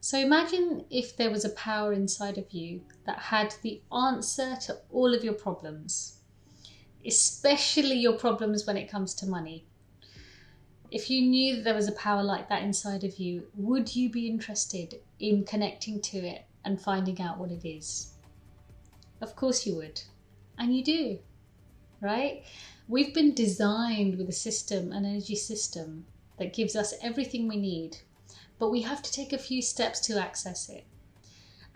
So imagine if there was a power inside of you that had the answer to all of your problems, especially your problems when it comes to money. If you knew that there was a power like that inside of you, would you be interested in connecting to it and finding out what it is? Of course you would. And you do, right? We've been designed with a system, an energy system, that gives us everything we need, but we have to take a few steps to access it.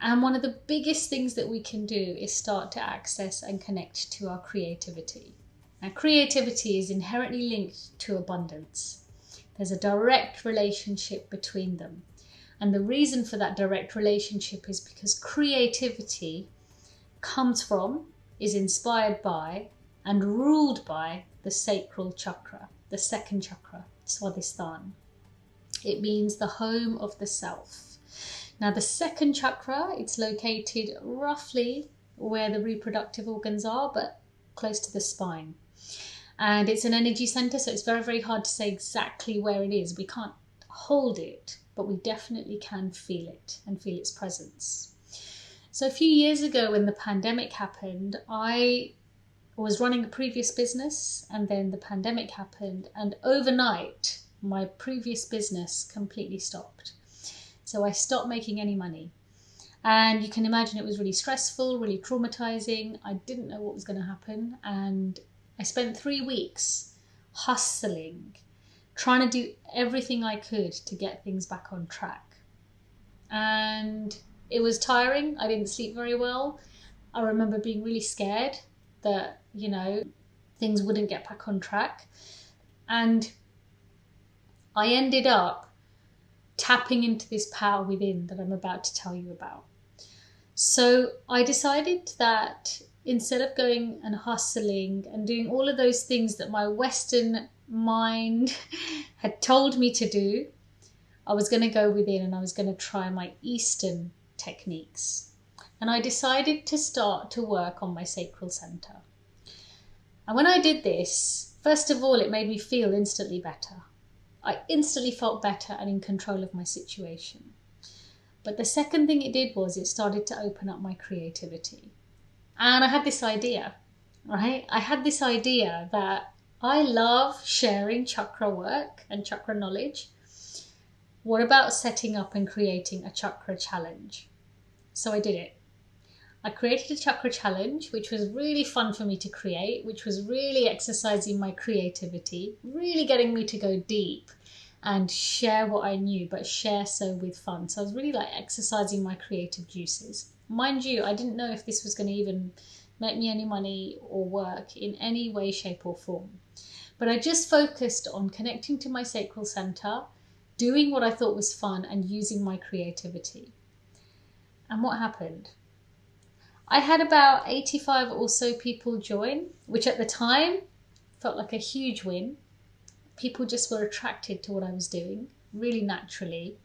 And one of the biggest things that we can do is start to access and connect to our creativity. Now, creativity is inherently linked to abundance. There's a direct relationship between them. And the reason for that direct relationship is because creativity comes from, is inspired by, and ruled by the Sacral Chakra, the second chakra, Swadhisthana. It means the home of the self. Now, the second chakra, it's located roughly where the reproductive organs are, but close to the spine. And it's an energy center, so it's very, very hard to say exactly where it is. We can't hold it, but we definitely can feel it and feel its presence. So a few years ago when the pandemic happened, I was running a previous business, and then the pandemic happened, and overnight my previous business completely stopped. So I stopped making any money. And you can imagine it was really stressful, really traumatizing. I didn't know what was going to happen. And I spent 3 weeks hustling, trying to do everything I could to get things back on track. And it was tiring. I didn't sleep very well. I remember being really scared that, things wouldn't get back on track. And I ended up tapping into this power within that I'm about to tell you about. So I decided that instead of going and hustling and doing all of those things that my Western mind had told me to do, I was going to go within and I was going to try my Eastern techniques. And I decided to start to work on my sacral center. And when I did this, first of all, it made me feel instantly better. I instantly felt better and in control of my situation. But the second thing it did was it started to open up my creativity. And I had this idea, right? I had this idea that I love sharing chakra work and chakra knowledge. What about setting up and creating a chakra challenge? So I did it. I created a chakra challenge, which was really fun for me to create, which was really exercising my creativity, really getting me to go deep and share what I knew, but share so with fun. So I was really exercising my creative juices. Mind you, I didn't know if this was going to even make me any money or work in any way, shape or form. But I just focused on connecting to my sacral center, doing what I thought was fun and using my creativity. And what happened? I had about 85 or so people join, which at the time felt like a huge win. People just were attracted to what I was doing, really naturally.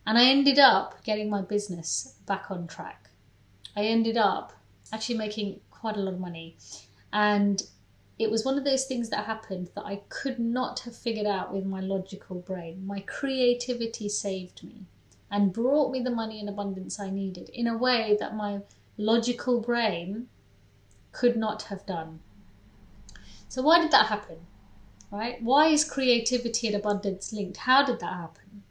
And I ended up getting my business back on track. I ended up actually making quite a lot of money. And it was one of those things that happened that I could not have figured out with my logical brain. My creativity saved me and brought me the money and abundance I needed in a way that my logical brain could not have done. So why did that happen? Right? Why is creativity and abundance linked? How did that happen?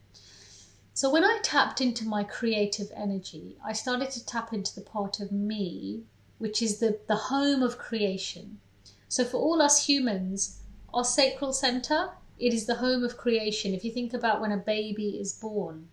So when I tapped into my creative energy, I started to tap into the part of me, which is the home of creation. So for all us humans, our sacral center, it is the home of creation. If you think about when a baby is born,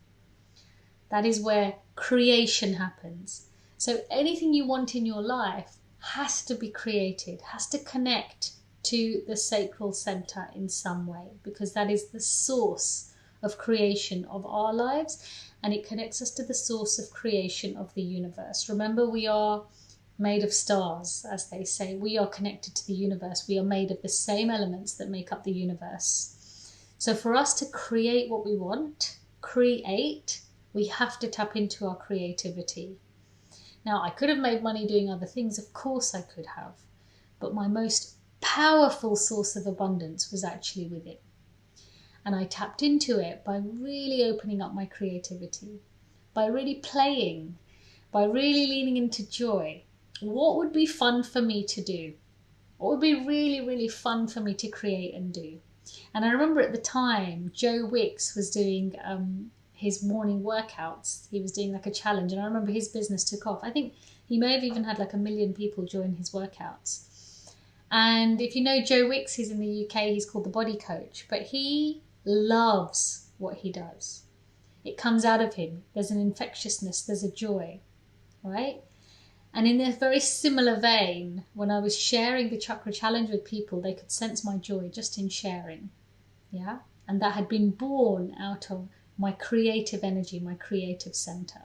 that is where creation happens. So anything you want in your life has to be created, has to connect to the sacral center in some way, because that is the source of creation of our lives, and it connects us to the source of creation of the universe. Remember, we are made of stars, as they say. We are connected to the universe. We are made of the same elements that make up the universe. So for us to create what we want, we have to tap into our creativity. Now, I could have made money doing other things, of course I could have, but my most powerful source of abundance was actually within. And I tapped into it by really opening up my creativity, by really playing, by really leaning into joy. What would be fun for me to do? What would be really, really fun for me to create and do? And I remember at the time, Joe Wicks was doing his morning workouts. He was doing like a challenge, and I remember his business took off. I think he may have even had like 1 million people join his workouts. And if you know Joe Wicks, he's in the UK, he's called the Body Coach, but he loves what he does. It comes out of him. There's an infectiousness, there's a joy, right? And in a very similar vein, when I was sharing the chakra challenge with people, they could sense my joy just in sharing, yeah? And that had been born out of my creative energy, my creative center.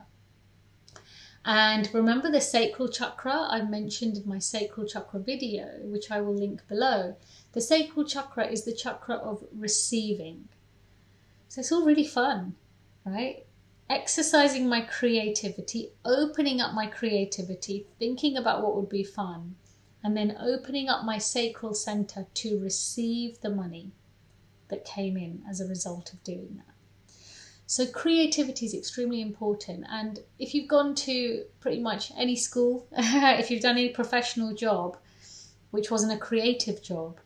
And remember the sacral chakra I mentioned in my sacral chakra video, which I will link below. The sacral chakra is the chakra of receiving. So it's all really fun, right? Exercising my creativity, opening up my creativity, thinking about what would be fun, and then opening up my sacral center to receive the money that came in as a result of doing that. So creativity is extremely important. And if you've gone to pretty much any school, if you've done any professional job, which wasn't a creative job,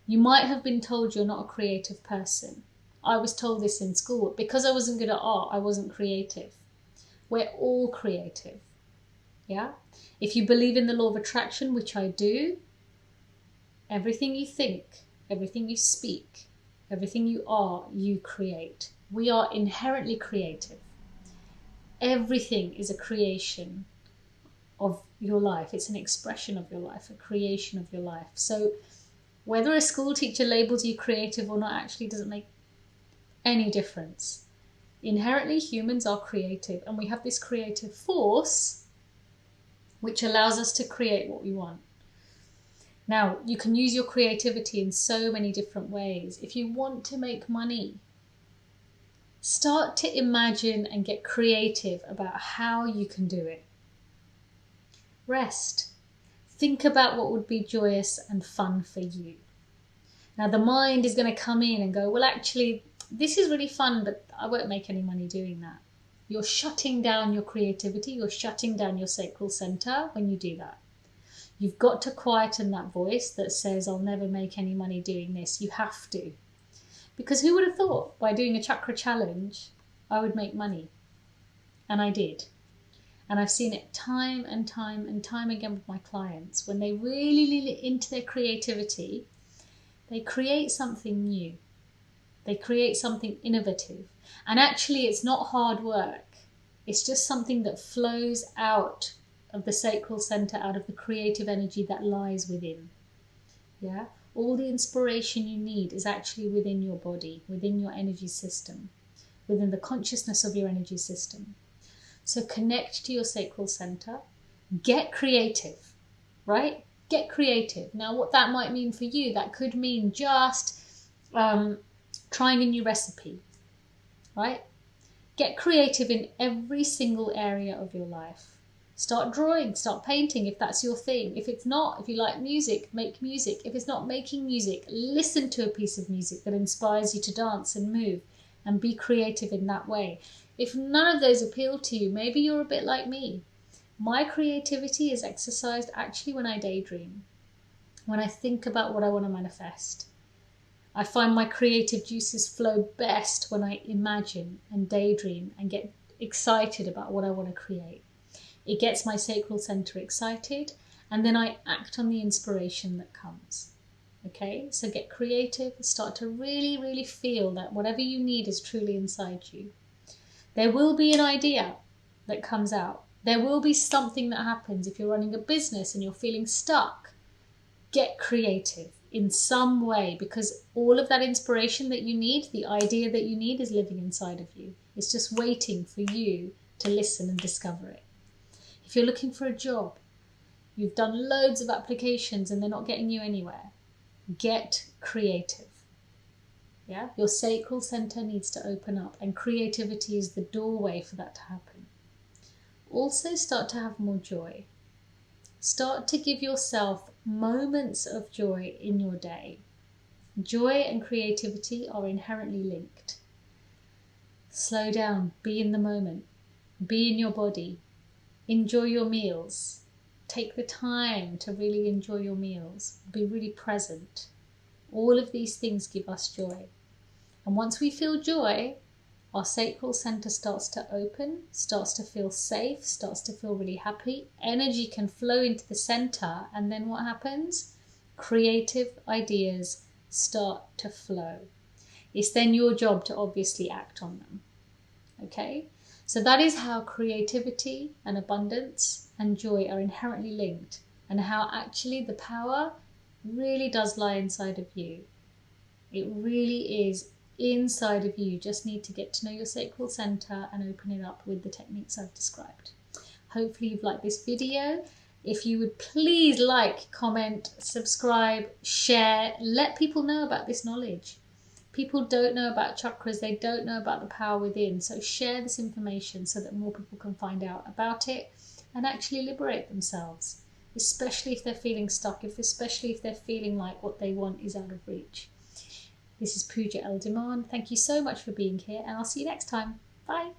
you might have been told you're not a creative person. I was told this in school. Because I wasn't good at art, I wasn't creative. We're all creative, yeah? If you believe in the law of attraction, which I do, everything you think, everything you speak, everything you are, you create. We are inherently creative. Everything is a creation of your life. It's an expression of your life, a creation of your life. So whether a school teacher labels you creative or not actually doesn't make any difference. Inherently, humans are creative, and we have this creative force which allows us to create what we want. Now, you can use your creativity in so many different ways. If you want to make money, start to imagine and get creative about how you can do it. Rest. Think about what would be joyous and fun for you. Now, the mind is going to come in and go, well, actually, this is really fun, but I won't make any money doing that. You're shutting down your creativity. You're shutting down your sacral center when you do that. You've got to quieten that voice that says, I'll never make any money doing this. You have to. Because who would have thought by doing a chakra challenge, I would make money? And I did. And I've seen it time and time and time again with my clients. When they really lean into their creativity, they create something new. They create something innovative. And actually, it's not hard work. It's just something that flows out of the sacral center, out of the creative energy that lies within. Yeah? All the inspiration you need is actually within your body, within your energy system, within the consciousness of your energy system. So connect to your sacral center. Get creative, right? Get creative. Now, what that might mean for you, that could mean just trying a new recipe, right? Get creative in every single area of your life. Start drawing, start painting if that's your thing. If it's not, if you like music, make music. If it's not making music, listen to a piece of music that inspires you to dance and move and be creative in that way. If none of those appeal to you, maybe you're a bit like me. My creativity is exercised actually when I daydream, when I think about what I want to manifest. I find my creative juices flow best when I imagine and daydream and get excited about what I want to create. It gets my sacral center excited, and then I act on the inspiration that comes. Okay, so get creative, start to really, really feel that whatever you need is truly inside you. There will be an idea that comes out. There will be something that happens if you're running a business and you're feeling stuck. Get creative in some way, because all of that inspiration that you need, the idea that you need, is living inside of you. It's just waiting for you to listen and discover it. If you're looking for a job, you've done loads of applications and they're not getting you anywhere, get creative. Yeah, your sacral center needs to open up, and creativity is the doorway for that to happen. Also, start to have more joy. Start to give yourself moments of joy in your day. Joy and creativity are inherently linked. Slow down, be in the moment. Be in your body. Enjoy your meals. Take the time to really enjoy your meals. Be really present. All of these things give us joy. And once we feel joy, our sacral center starts to open, starts to feel safe, starts to feel really happy. Energy can flow into the center, and then what happens? Creative ideas start to flow. It's then your job to obviously act on them. Okay? So that is how creativity and abundance and joy are inherently linked, and how actually the power really does lie inside of you. It really is inside of you. You just need to get to know your sacral center and open it up with the techniques I've described. Hopefully you've liked this video. If you would please like, comment, subscribe, share, let people know about this knowledge. People don't know about chakras, they don't know about the power within. So share this information so that more people can find out about it and actually liberate themselves, especially if they're feeling stuck, especially if they're feeling like what they want is out of reach. This is Pooja El Diman. Thank you so much for being here, and I'll see you next time. Bye.